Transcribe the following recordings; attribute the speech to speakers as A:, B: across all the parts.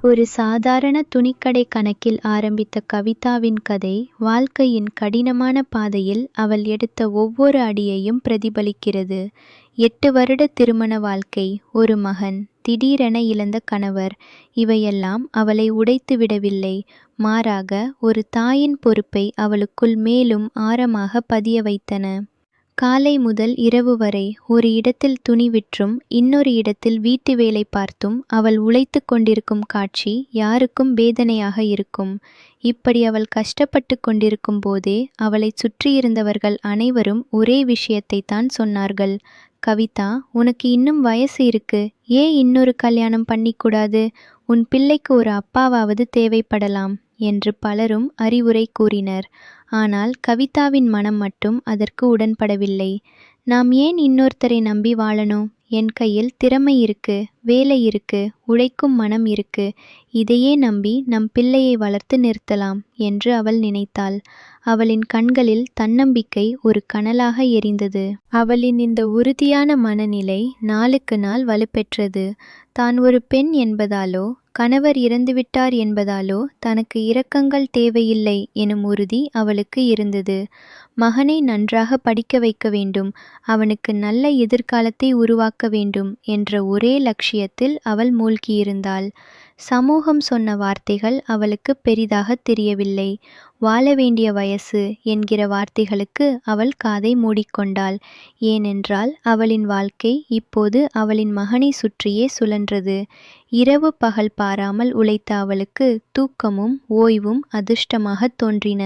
A: ஒரு சாதாரண துணிக்கடை கணக்கில் ஆரம்பித்த கவிதாவின் கதை வாழ்க்கையின் கடினமான பாதையில் அவள் எடுத்த ஒவ்வொரு அடியையும் பிரதிபலிக்கிறது. 8 வருட திருமண வாழ்க்கை, ஒரு மகன், திடீரென இழந்த கணவர், இவையெல்லாம் அவளை உடைத்து விடவில்லை. மாறாக ஒரு தாயின் பொறுப்பை அவளுக்குள் மேலும் ஆழமாக பதிய வைத்தன. காலை முதல் இரவு வரை ஒரு இடத்தில் துணி விற்றும் இன்னொரு இடத்தில் வீட்டு வேலை பார்த்தும் அவள் உழைத்து கொண்டிருக்கும் காட்சி யாருக்கும் வேதனையாக இருக்கும். இப்படி அவள் கஷ்டப்பட்டு கொண்டிருக்கும் போதே அவளைச் சுற்றியிருந்தவர்கள் அனைவரும் ஒரே விஷயத்தை தான் சொன்னார்கள். கவிதா, உனக்கு இன்னும் வயசு இருக்கு, ஏன் இன்னொரு கல்யாணம் பண்ணிக்கூடாது? உன் பிள்ளைக்கு ஒரு அப்பாவாவது தேவைப்படலாம் என்று பலரும் அறிவுரை கூறினர். ஆனால் கவிதாவின் மனம் மட்டும் அதற்கு உடன்படவில்லை. நாம் ஏன் இன்னொருத்தரை நம்பி வாழணும்? என் கையில் திறமை இருக்கு, வேலை இருக்கு, உழைக்கும் மனம் இருக்கு. இதையே நம்பி நம் பிள்ளையை வளர்த்து நிறுத்தலாம் என்று அவள் நினைத்தாள். அவளின் கண்களில் தன்னம்பிக்கை ஒரு கனலாக எரிந்தது. அவளின் இந்த உறுதியான மனநிலை நாளுக்கு நாள் வலுப்பெற்றது. தான் ஒரு பெண் என்பதாலோ, கணவர் இறந்துவிட்டார் என்பதாலோ தனக்கு இரக்கங்கள் தேவையில்லை எனும் உறுதி அவளுக்கு இருந்தது. மகனை நன்றாக படிக்க வைக்க வேண்டும், அவனுக்கு நல்ல எதிர்காலத்தை உருவாக்க வேண்டும் என்ற ஒரே லட்சியத்தில் அவள் மூழ்கியிருந்தாள். சமூகம் சொன்ன வார்த்தைகள் அவளுக்கு பெரிதாக தெரியவில்லை. வாழ வேண்டிய வயசு என்கிற வார்த்தைகளுக்கு அவள் காதை மூடிக்கொண்டாள். ஏனென்றால் அவளின் வாழ்க்கை இப்போது அவளின் மகனை சுற்றியே சுழன்றது. இரவு பகல் பாராமல் உழைத்த அவளுக்கு தூக்கமும் ஓய்வும் அதிர்ஷ்டமாக தோன்றின.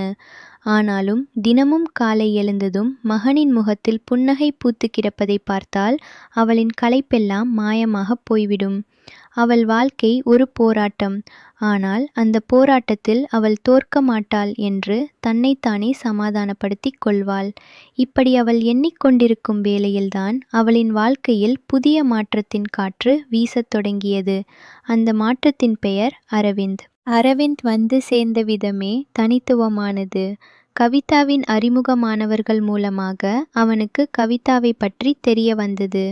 A: ஆனாலும் தினமும் காலை எழுந்ததும் மகனின் முகத்தில் புன்னகை பூத்து கிடப்பதை பார்த்தால் அவளின் களைப்பெல்லாம் மாயமாக போய்விடும். அவள் வாழ்க்கை ஒரு போராட்டம். ஆனால் அந்த போராட்டத்தில் அவள் தோற்க மாட்டாள் என்று தன்னைத்தானே சமாதானப்படுத்திக் கொள்வாள். இப்படி அவள் எண்ணிக்கொண்டிருக்கும் வேளையில்தான் அவளின் வாழ்க்கையில் புதிய மாற்றத்தின் காற்று வீசத் தொடங்கியது. அந்த மாற்றத்தின் பெயர் அரவிந்த். அரவிந்த் வந்து சேர்ந்த விதமே தனித்துவமானது. கவிதாவின் அறிமுகமானவர்கள் மூலமாக அவனுக்கு கவிதாவை பற்றி தெரிய வந்தது.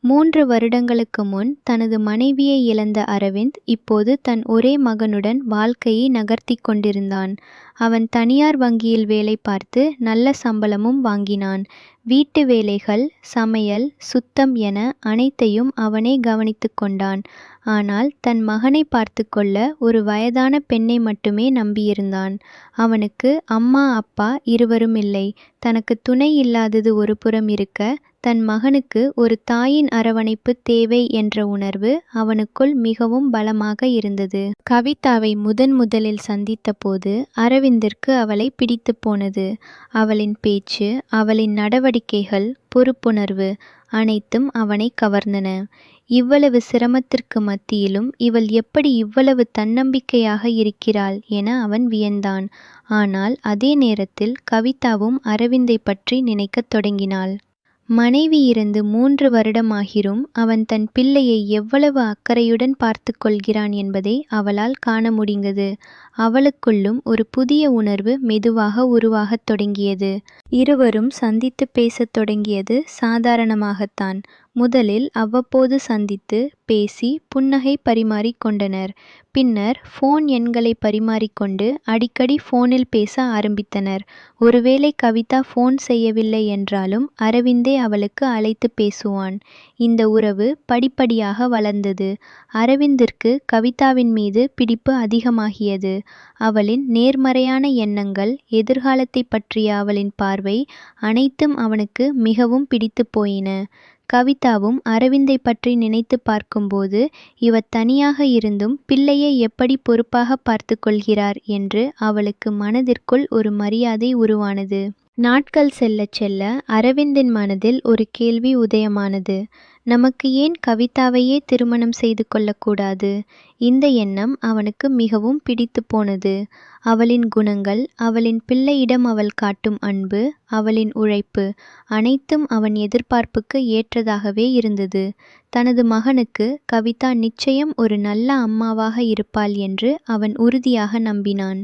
A: 3 வருடங்களுக்கு முன் தனது மனைவியை இழந்த அரவிந்த் இப்போது தன் ஒரே மகனுடன் வாழ்க்கையை நகர்த்தி கொண்டிருந்தான். அவன் தனியார் வங்கியில் வேலை பார்த்து நல்ல சம்பளமும் வாங்கினான். வீட்டு வேலைகள், சமையல், சுத்தம் என அனைத்தையும் அவனே கவனித்து கொண்டான். ஆனால் தன் மகனை பார்த்து கொள்ள ஒரு வயதான பெண்ணை மட்டுமே நம்பியிருந்தான். அவனுக்கு அம்மா அப்பா இருவரும் இல்லை. தனக்கு துணை இல்லாதது ஒரு புறம் இருக்க, தன் மகனுக்கு ஒரு தாயின் அரவணைப்பு தேவை என்ற உணர்வு அவனுக்குள் மிகவும் பலமாக இருந்தது. கவிதாவை முதலில் சந்தித்த போது அரவிந்திற்கு அவளை பிடித்து போனது. அவளின் பேச்சு, அவளின் நடவடிக்கைகள், பொறுப்புணர்வு அனைத்தும் அவனை கவர்ந்தன. இவ்வளவு சிரமத்திற்கு மத்தியிலும் இவள் எப்படி இவ்வளவு தன்னம்பிக்கையாக இருக்கிறாள் என அவன் வியந்தான். ஆனால் அதே நேரத்தில் கவிதாவும் அரவிந்தை பற்றி நினைக்கத் தொடங்கினாள். மனைவி இறந்து 3 வருடமாகிரும் அவன் தன் பிள்ளையை எவ்வளவு அக்கறையுடன் பார்த்து கொள்கிறான் என்பதை அவளால் காண முடிந்தது. அவளுக்குள்ளும் ஒரு புதிய உணர்வு மெதுவாக உருவாகத் தொடங்கியது. இருவரும் சந்தித்து பேசத் தொடங்கியது சாதாரணமாகத்தான். முதலில் அவ்வப்போது சந்தித்து பேசி புன்னகை பரிமாறிக்கொண்டனர். பின்னர் போன் எண்களை பரிமாறிக்கொண்டு அடிக்கடி போனில் பேச ஆரம்பித்தனர். ஒருவேளை கவிதா போன் செய்யவில்லை என்றாலும் அரவிந்தே அவளுக்கு அழைத்து பேசுவான். இந்த உறவு படிப்படியாக வளர்ந்தது. அரவிந்திற்கு கவிதாவின் மீது பிடிப்பு அதிகமாகியது. அவளின் நேர்மறையான எண்ணங்கள், எதிர்காலத்தை பற்றிய அவளின் பார்வை அனைத்தும் அவனுக்கு மிகவும் பிடித்து போயின. கவிதாவும் அரவிந்தை பற்றி நினைத்து பார்க்கும்போது இவர் தனியாக இருந்தும் பிள்ளையை எப்படி பொறுப்பாக பார்த்து கொள்கிறார் என்று அவளுக்கு மனதிற்குள் ஒரு மரியாதை உருவானது. நாட்கள் செல்லச் செல்ல அரவிந்தின் மனதில் ஒரு கேள்வி உதயமானது. நமக்கு ஏன் கவிதாவையே திருமணம் செய்து கொள்ளக்கூடாது? இந்த எண்ணம் அவனுக்கு மிகவும் பிடித்து போனது. அவளின் குணங்கள், அவளின் பிள்ளையிடம் அவள் காட்டும் அன்பு, அவளின் உழைப்பு அனைத்தும் அவன் எதிர்பார்ப்புக்கு ஏற்றதாகவே இருந்தது. தனது மகனுக்கு கவிதா நிச்சயம் ஒரு நல்ல அம்மாவாக இருப்பாள் என்று அவன் உறுதியாக நம்பினான்.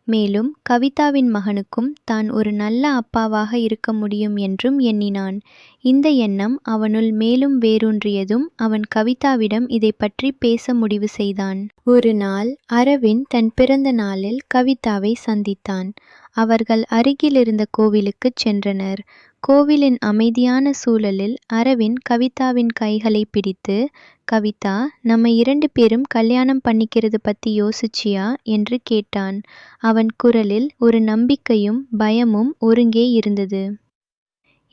A: மேலும் கவிதாவின் மகனுக்கும் தான் ஒரு நல்ல அப்பாவாக இருக்க முடியும் என்றும் எண்ணினான். இந்த எண்ணம் அவனுள் மேலும் வேரூன்றியதும் அவன் கவிதாவிடம் இதை பற்றி பேச முடிவு செய்தான். ஒரு நாள் அரவிந்த் தன் பிறந்த நாளில் கவிதாவை சந்தித்தான். அவர்கள் அருகிலிருந்த கோவிலுக்குச் சென்றனர். கோவிலின் அமைதியான சூழலில் அரவிந்த் கவிதாவின் கைகளை பிடித்து, கவிதா, நம்ம 2 பேரும் கல்யாணம் பண்ணிக்கிறது பத்தி யோசிச்சியா என்று கேட்டான். அவன் குரலில் ஒரு நம்பிக்கையும் பயமும் ஒருங்கே இருந்தது.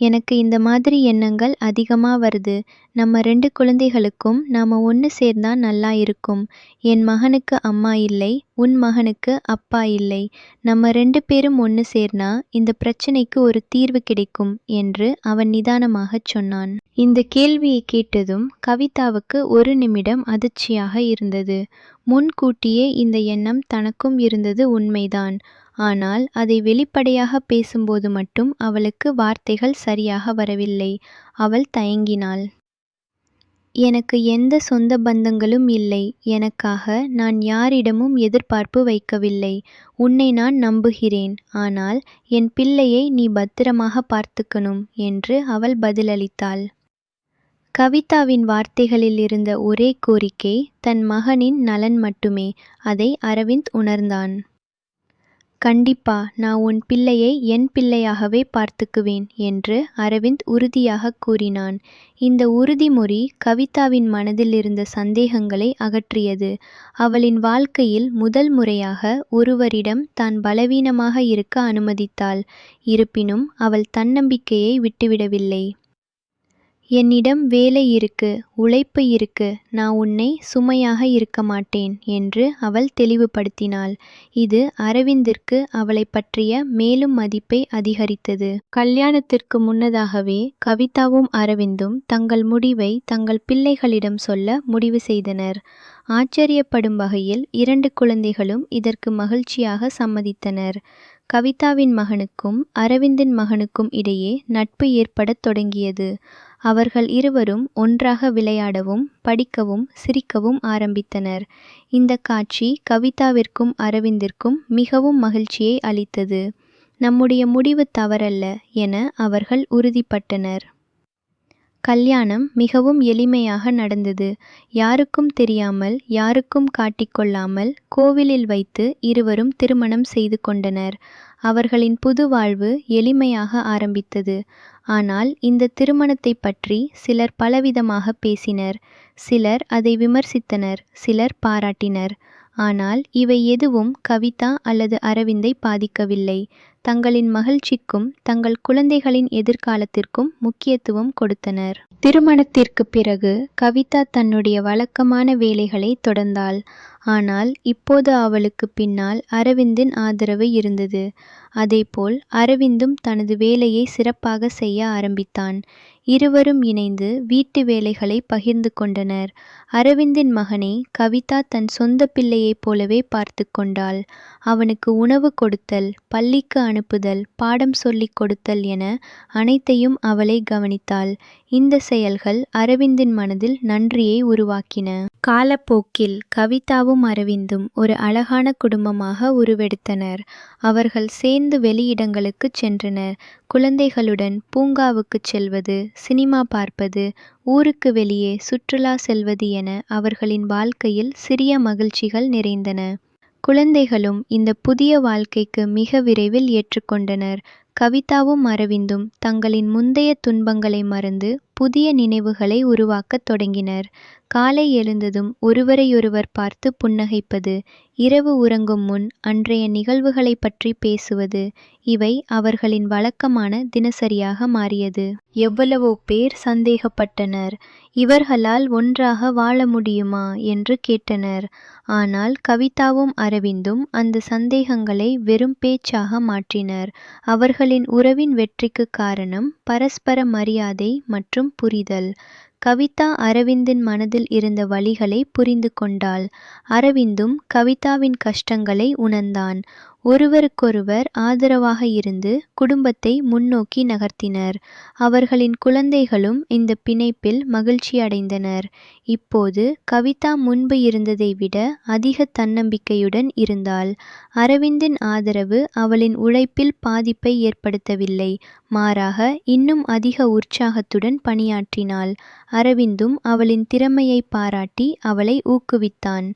A: எனக்கு இந்த மாதிரி எண்ணங்கள் அதிகமா வருது. நம்ம 2 குழந்தைகளுக்கும் நாம ஒன்று சேர்ந்தா நல்லா இருக்கும். என் மகனுக்கு அம்மா இல்லை, உன் மகனுக்கு அப்பா இல்லை. நம்ம 2 பேரும் ஒன்று சேர்ந்தா இந்த பிரச்சனைக்கு ஒரு தீர்வு கிடைக்கும் என்று அவன் நிதானமாகச் சொன்னான். இந்த கேள்வியை கேட்டதும் கவிதாவுக்கு ஒரு நிமிடம் அதிர்ச்சியாக இருந்தது. முன்கூட்டியே இந்த எண்ணம் தனக்கும் இருந்தது உண்மைதான். ஆனால் அதை வெளிப்படையாக பேசும்போது மட்டும் அவளுக்கு வார்த்தைகள் சரியாக வரவில்லை. அவள் தயங்கினாள். எனக்கு எந்த சொந்த பந்தங்களும் இல்லை. எனக்காக நான் யாரிடமும் எதிர்பார்ப்பு வைக்கவில்லை. உன்னை நான் நம்புகிறேன். ஆனால் என் பிள்ளையை நீ பத்திரமாக பார்த்துக்கணும் என்று அவள் பதிலளித்தாள். கவிதாவின் வார்த்தைகளில் இருந்த ஒரே கோரிக்கை தன் மகனின் நலன் மட்டுமே. அதை அரவிந்த் உணர்ந்தான். கண்டிப்பா, நான் உன் பிள்ளையை என் பிள்ளையாகவே பார்த்துக்குவேன் என்று அரவிந்த் உறுதியாக கூறினான். இந்த உறுதிமொழி கவிதாவின் மனதில் இருந்த சந்தேகங்களை அகற்றியது. அவளின் வாழ்க்கையில் முதல் முறையாக ஒருவரிடம் தான் பலவீனமாக இருக்க அனுமதித்தாள். இருப்பினும் அவள் தன்னம்பிக்கையை விட்டுவிடவில்லை. என்னிடம் வேலை இருக்கு, உழைப்பு இருக்கு, நான் உன்னை சுமையாக இருக்க மாட்டேன் என்று அவள் தெளிவுபடுத்தினாள். இது அரவிந்திற்கு அவளை பற்றிய மேலும் மதிப்பை அதிகரித்தது. கல்யாணத்திற்கு முன்னதாகவே கவிதாவும் அரவிந்தும் தங்கள் முடிவை தங்கள் பிள்ளைகளிடம் சொல்ல முடிவு செய்தனர். ஆச்சரியப்படும் வகையில் 2 குழந்தைகளும் இதற்கு மகிழ்ச்சியாக சம்மதித்தனர். கவிதாவின் மகனுக்கும் அரவிந்தின் மகனுக்கும் இடையே நட்பு ஏற்படத் தொடங்கியது. அவர்கள் இருவரும் ஒன்றாக விளையாடவும் படிக்கவும் சிரிக்கவும் ஆரம்பித்தனர். இந்த காட்சி கவிதாவிற்கும் அரவிந்திற்கும் மிகவும் மகிழ்ச்சியை அளித்தது. நம்முடைய முடிவு தவறல்ல என அவர்கள் உறுதிப்பட்டனர். கல்யாணம் மிகவும் எளிமையாக நடந்தது. யாருக்கும் தெரியாமல், யாருக்கும் காட்டிக்கொள்ளாமல் கோவிலில் வைத்து இருவரும் திருமணம் செய்து கொண்டனர். அவர்களின் புது வாழ்வு எளிமையாக ஆரம்பித்தது. ஆனால் இந்த திருமணத்தை பற்றி சிலர் பலவிதமாக பேசினர். சிலர் அதை விமர்சித்தனர், சிலர் பாராட்டினர். ஆனால் இவை எதுவும் கவிதா அல்லது அரவிந்தை பாதிக்கவில்லை. தங்களின் மகிழ்ச்சிக்கும் தங்கள் குழந்தைகளின் எதிர்காலத்திற்கும் முக்கியத்துவம் கொடுத்தனர். திருமணத்திற்கு பிறகு கவிதா தன்னுடைய வழக்கமான வேலைகளை தொடர்ந்தாள். ஆனால் இப்போது அவளுக்கு பின்னால் அரவிந்தின் ஆதரவு இருந்தது. அதேபோல் அரவிந்தும் தனது வேலையை சிறப்பாக செய்ய ஆரம்பித்தான். இருவரும் இணைந்து வீட்டு வேலைகளை பகிர்ந்து கொண்டனர். அரவிந்தின் மகனை கவிதா தன் சொந்த பிள்ளையைப் போலவே பார்த்து கொண்டாள். அவனுக்கு உணவு கொடுத்தல், பள்ளிக்கு அனுப்புதல், பாடம் சொல்லிக் கொடுத்தல் என அனைத்தையும் அவளே கவனித்தாள். இந்த செயல்கள் அரவிந்தின் மனதில் நன்றியை உருவாக்கின. காலப்போக்கில் கவிதாவும் அரவிந்தும் ஒரு அழகான குடும்பமாக உருவெடுத்தனர். அவர்கள் சேர்ந்து வெளியிடங்களுக்குச் சென்றனர். குழந்தைகளுடன் பூங்காவுக்குச் செல்வது, சினிமா பார்ப்பது, ஊருக்கு வெளியே சுற்றுலா செல்வது என அவர்களின் வாழ்க்கையில் சிறிய மகிழ்ச்சிகள் நிறைந்தன. குழந்தைகளும் இந்த புதிய வாழ்க்கைக்கு மிக விரைவில் ஏற்றுக்கொண்டனர். கவிதாவும் அரவிந்தும் தங்களின் முந்தைய துன்பங்களை மறந்து புதிய நினைவுகளை உருவாக்கத் தொடங்கினர். காலை எழுந்ததும் ஒருவரையொருவர் பார்த்து புன்னகைப்பது, இரவு உறங்கும் முன் அன்றைய நிகழ்வுகளை பற்றி பேசுவது, இவை அவர்களின் வழக்கமான தினசரியாக மாறியது. எவ்வளவோ பேர் சந்தேகப்பட்டனர். இவர்களால் ஒன்றாக வாழ முடியுமா என்று கேட்டனர். ஆனால் கவிதாவும் அரவிந்தும் அந்த சந்தேகங்களை வெறும் பேச்சாக மாற்றினர். அவர்களின் உறவின் வெற்றிக்கு காரணம் பரஸ்பர மரியாதை மற்றும் புரிதல். கவிதா அரவிந்தின் மனதில் இருந்த வலிகளை புரிந்து கொண்டாள். அரவிந்தும் கவிதாவின் கஷ்டங்களை உணர்ந்தான். ஒருவருக்கொருவர் ஆதரவாக இருந்து குடும்பத்தை முன்னோக்கி நகர்த்தினர். அவர்களின் குழந்தைகளும் இந்த பிணைப்பில் மகிழ்ச்சி அடைந்தனர். இப்போது கவிதா முன்பு இருந்ததை விட அதிக தன்னம்பிக்கையுடன் இருந்தாள். அரவிந்தின் ஆதரவு அவளின் உழைப்பில் பாதிப்பை ஏற்படுத்தவில்லை. மாறாக இன்னும் அதிக உற்சாகத்துடன் பணியாற்றினாள். அரவிந்தும் அவளின் திறமையை பாராட்டி அவளை ஊக்குவித்தான்.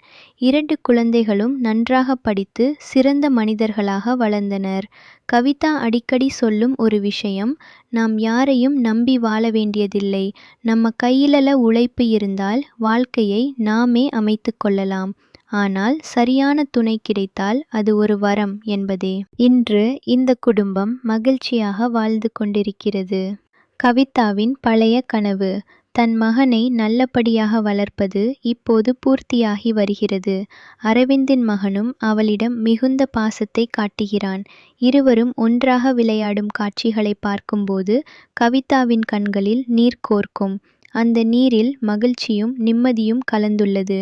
A: 2 குழந்தைகளும் நன்றாக படித்து சிறந்த மனிதர்களாக வளர்ந்தனர். கவிதா அடிக்கடி சொல்லும் ஒரு விஷயம், நாம் யாரையும் நம்பி வாழ வேண்டியதில்லை. நம்ம கையில உழைப்பு இருந்தால் வாழ்க்கையை நாமே அமைத்துக் கொள்ளலாம். ஆனால் சரியான துணை கிடைத்தால் அது ஒரு வரம் என்பதே. இன்று இந்த குடும்பம் மகிழ்ச்சியாக வாழ்ந்து கொண்டிருக்கிறது. கவிதாவின் பழைய கனவு, தன் மகனை நல்லபடியாக வளர்ப்பது இப்போது பூர்த்தியாகி வருகிறது. அரவிந்தின் மகனும் அவளிடம் மிகுந்த பாசத்தை காட்டுகிறான். இருவரும் ஒன்றாக விளையாடும் காட்சிகளை பார்க்கும்போது கவிதாவின் கண்களில் நீர் கோர்க்கும். அந்த நீரில் மகிழ்ச்சியும் நிம்மதியும் கலந்துள்ளது.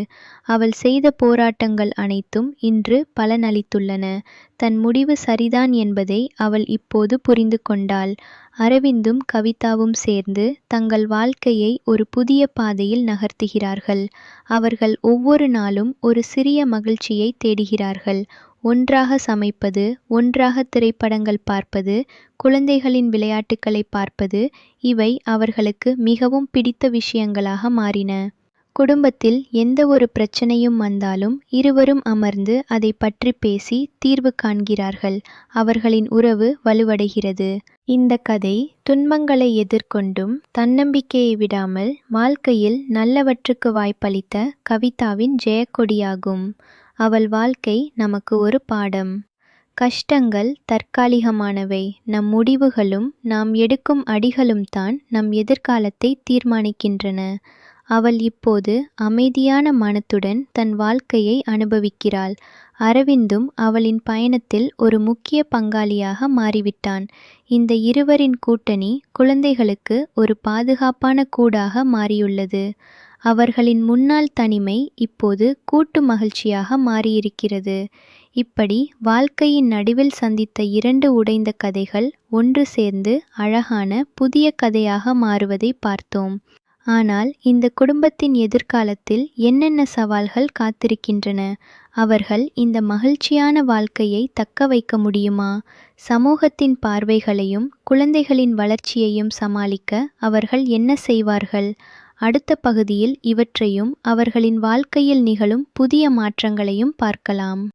A: அவள் செய்த போராட்டங்கள் அனைத்தும் இன்று பலனளித்துள்ளன. தன் முடிவு சரிதான் என்பதை அவள் இப்போது புரிந்து கொண்டாள். அரவிந்தும் கவிதாவும் சேர்ந்து தங்கள் வாழ்க்கையை ஒரு புதிய பாதையில் நகர்த்துகிறார்கள். அவர்கள் ஒவ்வொரு நாளும் ஒரு சிறிய மகிழ்ச்சியை தேடுகிறார்கள். ஒன்றாக சமைப்பது, ஒன்றாக திரைப்படங்கள் பார்ப்பது, குழந்தைகளின் விளையாட்டுகளை பார்ப்பது, இவை அவர்களுக்கு மிகவும் பிடித்த விஷயங்களாக மாறின. குடும்பத்தில் எந்த ஒரு பிரச்சனையும் வந்தாலும் இருவரும் அமர்ந்து அதை பற்றி பேசி தீர்வு காண்கிறார்கள். அவர்களின் உறவு வலுவடைகிறது. இந்த கதை துன்பங்களை எதிர்கொண்டும் தன்னம்பிக்கையை விடாமல் வாழ்க்கையில் நல்லவற்றுக்கு வாய்ப்பளித்த கவிதாவின் ஜெயக்கொடியாகும். அவள் வாழ்க்கை நமக்கு ஒரு பாடம். கஷ்டங்கள் தற்காலிகமானவை. நம் முடிவுகளும் நாம் எடுக்கும் அடிகளும் தான் நம் எதிர்காலத்தை தீர்மானிக்கின்றன. அவள் இப்போது அமைதியான மனத்துடன் தன் வாழ்க்கையை அனுபவிக்கிறாள். அரவிந்தும் அவளின் பயணத்தில் ஒரு முக்கிய பங்காளியாக மாறிவிட்டான். இந்த இருவரின் கூட்டணி குழந்தைகளுக்கு ஒரு பாதுகாப்பான கூடாக மாறியுள்ளது. அவர்களின் முன்னாள் தனிமை இப்போது கூட்டு மகிழ்ச்சியாக மாறியிருக்கிறது. இப்படி வாழ்க்கையின் நடுவில் சந்தித்த 2 உடைந்த கதைகள் ஒன்று சேர்ந்து அழகான புதிய கதையாக மாறுவதை பார்த்தோம். ஆனால் இந்த குடும்பத்தின் எதிர்காலத்தில் என்னென்ன சவால்கள் காத்திருக்கின்றன? அவர்கள் இந்த மகிழ்ச்சியான வாழ்க்கையை தக்க வைக்க முடியுமா? சமூகத்தின் பார்வைகளையும் குழந்தைகளின் வளர்ச்சியையும் சமாளிக்க அவர்கள் என்ன செய்வார்கள்? அடுத்த பகுதியில் இவற்றையும் அவர்களின் வாழ்க்கையில் நிகழும் புதிய மாற்றங்களையும் பார்க்கலாம்.